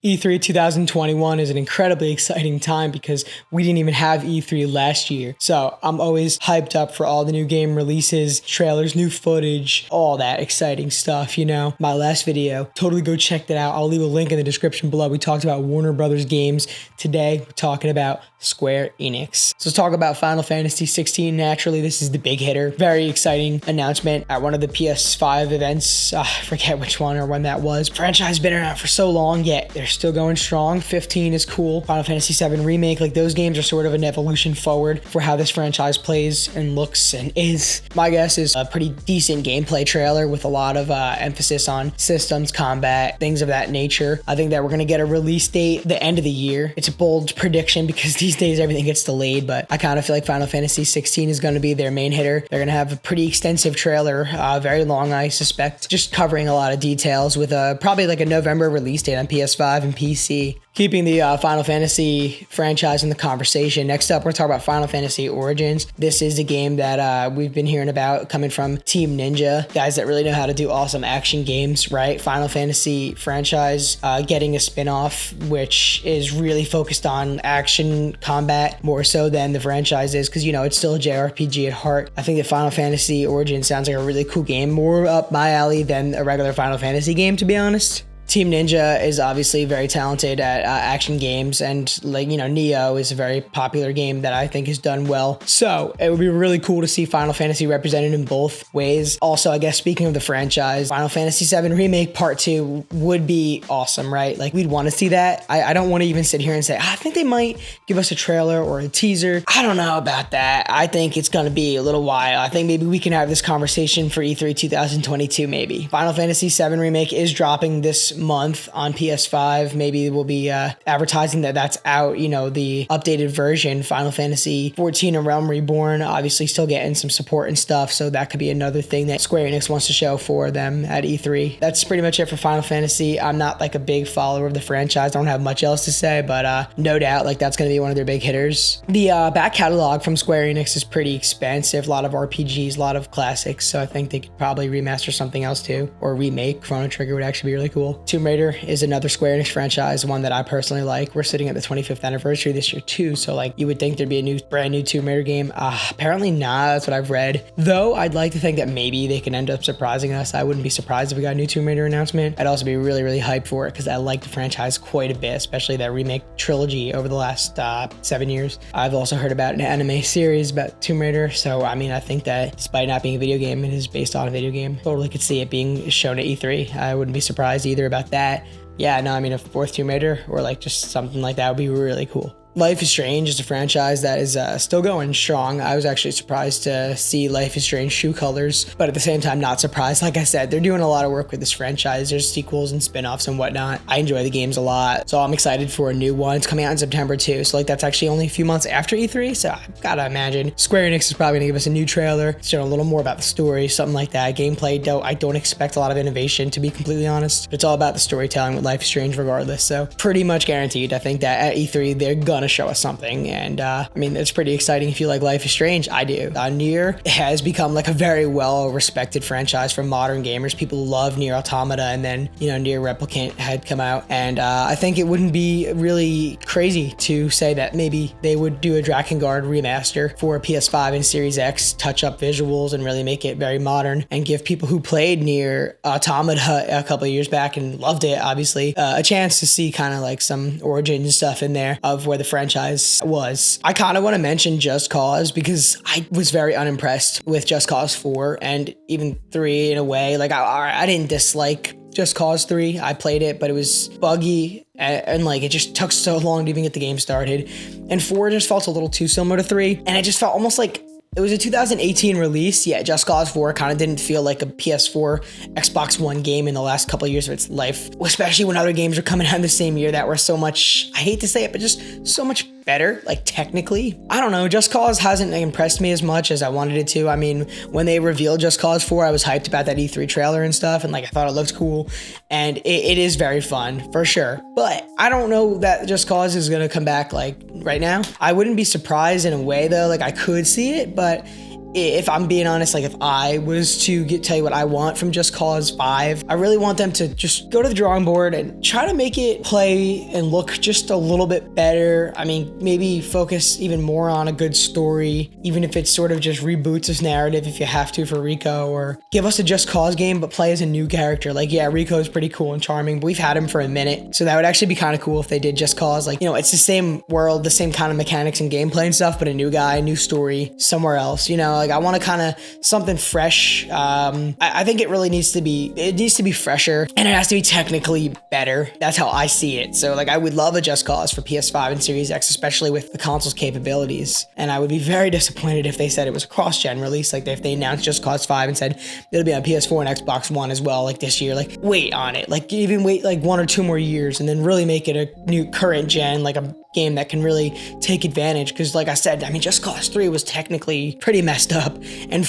E3 2021 is an incredibly exciting time because we didn't even have E3 last year. So I'm always hyped up for all the new game releases, trailers, new footage, all that exciting stuff, you know. My last video, totally go check that out. I'll leave a link in the description below. We talked about Warner Brothers games. Today, we're talking about Square Enix. So let's talk about Final Fantasy 16. Naturally, this is the big hitter. Very exciting announcement at one of the PS5 events. I forget which one or when that was. Franchise been around for so long, yet they're still going strong. 15 is cool. Final Fantasy 7 Remake, like those games are sort of an evolution forward for how this franchise plays and looks and is. My guess is a pretty decent gameplay trailer with a lot of emphasis on systems, combat, things of that nature. I think that we're going to get a release date the end of the year. It's a bold prediction because these days everything gets delayed, but I kind of feel like Final Fantasy 16 is going to be their main hitter. They're going to have a pretty extensive trailer, very long, I suspect, just covering a lot of details with probably like a November release date on PS5 and PC. Keeping the Final Fantasy franchise in the conversation. Next up, we're talking about Final Fantasy Origins. This is a game that we've been hearing about coming from Team Ninja, guys that really know how to do awesome action games, right? Final Fantasy franchise getting a spin-off, which is really focused on action combat more so than the franchise is, because, you know, it's still a JRPG at heart. I think that Final Fantasy Origins sounds like a really cool game, more up my alley than a regular Final Fantasy game, to be honest. Team Ninja is obviously very talented at action games, and like, you know, Neo is a very popular game that I think has done well. So it would be really cool to see Final Fantasy represented in both ways. Also, I guess speaking of the franchise, Final Fantasy 7 Remake Part 2 would be awesome, right? Like we'd want to see that. I don't want to even sit here and say, I think they might give us a trailer or a teaser. I don't know about that. I think it's going to be a little while. I think maybe we can have this conversation for E3 2022 maybe. Final Fantasy 7 Remake is dropping this month on PS5. Maybe we'll be advertising that that's out, you know, the updated version. Final Fantasy 14 and Realm Reborn obviously still getting some support and stuff, so that could be another thing that Square Enix wants to show for them at E3. That's pretty much it for Final Fantasy. I'm not like a big follower of the franchise. I don't have much else to say, but no doubt like that's going to be one of their big hitters. The back catalog from Square Enix is pretty expensive. A lot of RPGs, a lot of classics, so I think they could probably remaster something else too, or remake. Chrono Trigger would actually be really cool. Tomb Raider is another Square Enix franchise, one that I personally like. We're sitting at the 25th anniversary this year too, so like you would think there'd be a brand new Tomb Raider game. Apparently not. That's what I've read. Though I'd like to think that maybe they can end up surprising us. I wouldn't be surprised if we got a new Tomb Raider announcement. I'd also be really, really hyped for it because I like the franchise quite a bit, especially that remake trilogy over the last 7 years. I've also heard about an anime series about Tomb Raider, so I mean, I think that despite not being a video game, it is based on a video game. Totally could see it being shown at E3. I wouldn't be surprised either about that. Yeah, no, I mean, a fourth Tomb Raider or like just something like that would be really cool. Life is Strange is a franchise that is still going strong. I was actually surprised to see Life is Strange shoe colors, but at the same time, not surprised. Like I said, they're doing a lot of work with this franchise. There's sequels and spin-offs and whatnot. I enjoy the games a lot, so I'm excited for a new one. It's coming out in September too, so like that's actually only a few months after E3, so I've gotta imagine Square Enix is probably gonna give us a new trailer, showing a little more about the story, something like that. Gameplay, though, I don't expect a lot of innovation, to be completely honest. It's all about the storytelling with Life is Strange regardless, so pretty much guaranteed. I think that at E3, they're gonna show us something, and I mean, it's pretty exciting if you like Life is Strange. I do. Nier has become like a very well respected franchise for modern gamers. People love Nier Automata, and then, you know, Nier Replicant had come out, and I think it wouldn't be really crazy to say that maybe they would do a Drakengard remaster for PS5 and Series X, touch up visuals and really make it very modern, and give people who played Nier Automata a couple of years back and loved it, obviously, a chance to see kind of like some origin stuff in there of where the franchise was. I kind of want to mention Just Cause because I was very unimpressed with Just Cause 4 and even 3 in a way. Like I didn't dislike Just Cause 3. I played it, but it was buggy and like it just took so long to even get the game started. And 4 just felt a little too similar to 3, and it just felt almost like it was a 2018 release. Yeah, Just Cause 4 kind of didn't feel like a PS4, Xbox One game in the last couple of years of its life, especially when other games are coming out in the same year that were so much, I hate to say it, but just so much better, like technically. I don't know, Just Cause hasn't impressed me as much as I wanted it to. I mean, when they revealed Just Cause 4, I was hyped about that E3 trailer and stuff, and like I thought it looked cool, and it is very fun, for sure. But I don't know that Just Cause is gonna come back like right now. I wouldn't be surprised in a way though, like I could see it, but if I'm being honest, like if I was to tell you what I want from Just Cause 5, I really want them to just go to the drawing board and try to make it play and look just a little bit better. I mean, maybe focus even more on a good story, even if it sort of just reboots this narrative if you have to for Rico, or give us a Just Cause game but play as a new character. Like, yeah, Rico is pretty cool and charming, but we've had him for a minute, so that would actually be kind of cool if they did Just Cause. Like, you know, it's the same world, the same kind of mechanics and gameplay and stuff, but a new guy, new story, somewhere else, you know? Like, I want to kind of something fresh. I think it really needs to be fresher, and it has to be technically better. That's how I see it. So like, I would love a Just Cause for PS5 and Series X, especially with the console's capabilities. And I would be very disappointed if they said it was a cross-gen release. Like if they announced Just Cause 5 and said it'll be on PS4 and Xbox One as well, like this year. Like, wait on it. Like, even wait like 1 or 2 more years and then really make it a new current gen, like a game that can really take advantage. Because like I said, I mean, Just Cause 3 was technically pretty messed up, and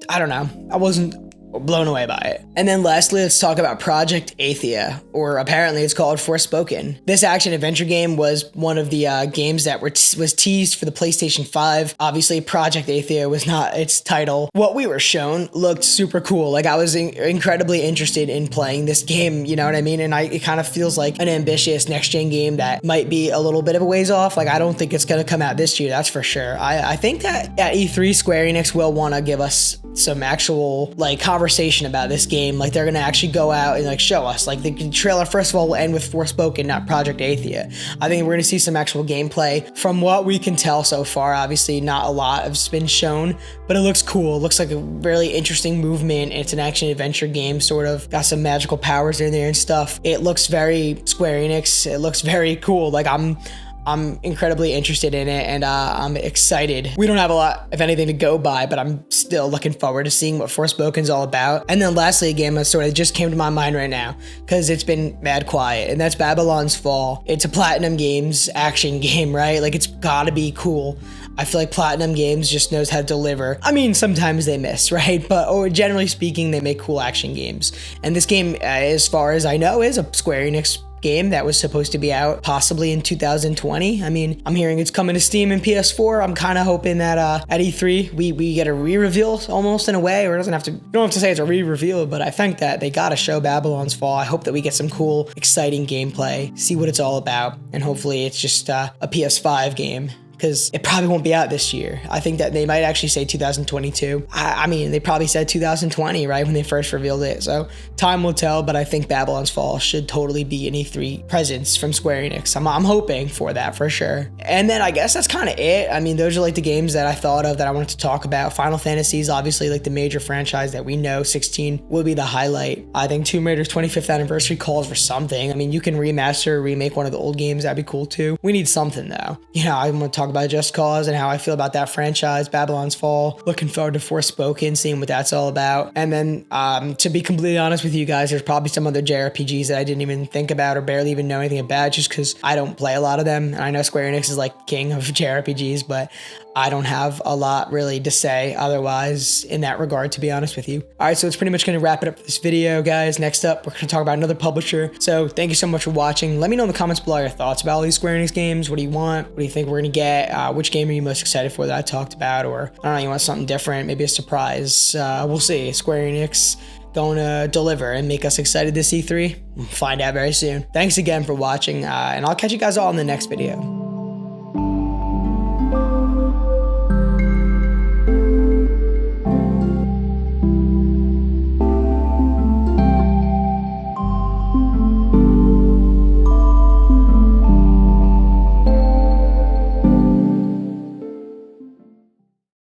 I don't know, I wasn't blown away by it. And then lastly, let's talk about Project Atheia, or apparently it's called Forspoken. This action adventure game was one of the games that was teased for the PlayStation 5. Obviously, Project Atheia was not its title. What we were shown looked super cool. Like, I was incredibly interested in playing this game, you know what I mean? And it kind of feels like an ambitious next-gen game that might be a little bit of a ways off. Like, I don't think it's going to come out this year, that's for sure. I think that at E3, Square Enix will want to give us some actual like conversation about this game. Like, they're gonna actually go out and like show us. Like, the trailer first of all will end with Forspoken, not Project Atheia. I think we're gonna see some actual gameplay. From what we can tell so far, obviously not a lot has been shown, but it looks cool. It looks like a really interesting movement. It's an action adventure game, sort of got some magical powers in there and stuff. It looks very Square Enix. It looks very cool. Like, I'm incredibly interested in it, and I'm excited. We don't have a lot, if anything, to go by, but I'm still looking forward to seeing what Forspoken's all about. And then lastly, a game that sort of just came to my mind right now, because it's been mad quiet, and that's Babylon's Fall. It's a Platinum Games action game, right? Like, it's gotta be cool. I feel like Platinum Games just knows how to deliver. I mean, sometimes they miss, right? But generally speaking, they make cool action games. And this game, as far as I know, is a Square Enix game that was supposed to be out possibly in 2020. I mean, I'm hearing it's coming to Steam and PS4. I'm kind of hoping that at E3 we get a re-reveal almost in a way, or you don't have to say it's a re-reveal, but I think that they gotta show Babylon's Fall. I hope that we get some cool, exciting gameplay, see what it's all about, and hopefully it's just a PS5 game, because it probably won't be out this year. I think that they might actually say 2022. I mean, they probably said 2020, right, when they first revealed it. So time will tell, but I think Babylon's Fall should totally be an E3 presence from Square Enix. I'm hoping for that for sure. And then I guess that's kind of it. I mean, those are like the games that I thought of that I wanted to talk about. Final Fantasy is obviously like the major franchise that we know. 16 will be the highlight. I think Tomb Raider's 25th anniversary calls for something. I mean, you can remaster or remake one of the old games. That'd be cool too. We need something though. You know, I want to talk about Just Cause and how I feel about that franchise, Babylon's Fall. Looking forward to Forspoken, seeing what that's all about. And then, to be completely honest with you guys, there's probably some other JRPGs that I didn't even think about or barely even know anything about, just because I don't play a lot of them. And I know Square Enix is like king of JRPGs, but I don't have a lot really to say otherwise in that regard, to be honest with you. All right, so it's pretty much going to wrap it up for this video, guys. Next up, we're going to talk about another publisher. So thank you so much for watching. Let me know in the comments below your thoughts about all these Square Enix games. What do you want? What do you think we're going to get? Which game are you most excited for that I talked about? Or, I don't know, you want something different, maybe a surprise. We'll see. Square Enix going to deliver and make us excited this E3? We'll find out very soon. Thanks again for watching, and I'll catch you guys all in the next video.